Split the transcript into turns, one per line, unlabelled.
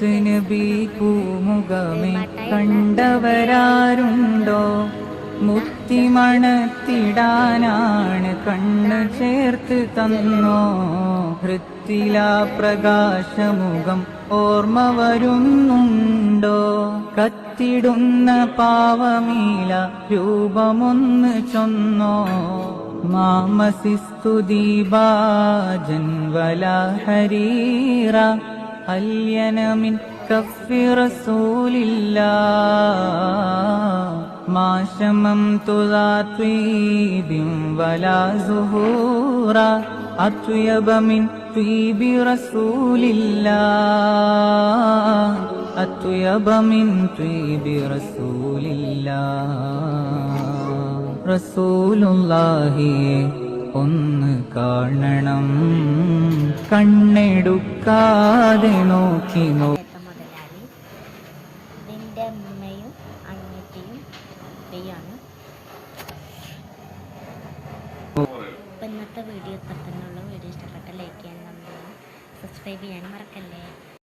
നബി പൂമുഖമേ കണ്ടവരാരുണ്ടോ? മുത്തിമണത്തിടാനാണ് കണ്ണ് ചേർത്ത് തന്നോ? ഹൃത്തിലാ പ്രകാശമുഖം ഓർമ്മ വരുന്നുണ്ടോ? കത്തിടുന്ന പാവമീല രൂപമൊന്ന് ചൊന്നോ? മാമസിസ്തുദീപാജൻ വലാ ഹരീറ അല്യനമിൻ കഫി റസൂലില്ലാഹ് മാ ശമംതു ദാ ത്വീബിൻ വലാ സുഹൂറ അത്യബ മിൻ ത്വീബി റസൂലില്ലാഹ് അത്യബ മിൻ ത്വീബി റസൂലില്ലാഹ്. റസൂലുള്ളാഹിയെ ഒന്ന് കാണണം, കണ്ണെടുക്കാതെ നോക്കി
മുതലാളി നിന്റെ അമ്മയും അനിയത്തിയും ആണ്. ഇന്നത്തെ വീഡിയോ ഇത്ര തന്നെയുള്ള. വീഡിയോ ഇഷ്ടപ്പെട്ട ലൈക്ക് ചെയ്യാൻ, സബ്സ്ക്രൈബ് ചെയ്യാൻ മറക്കല്ലേ.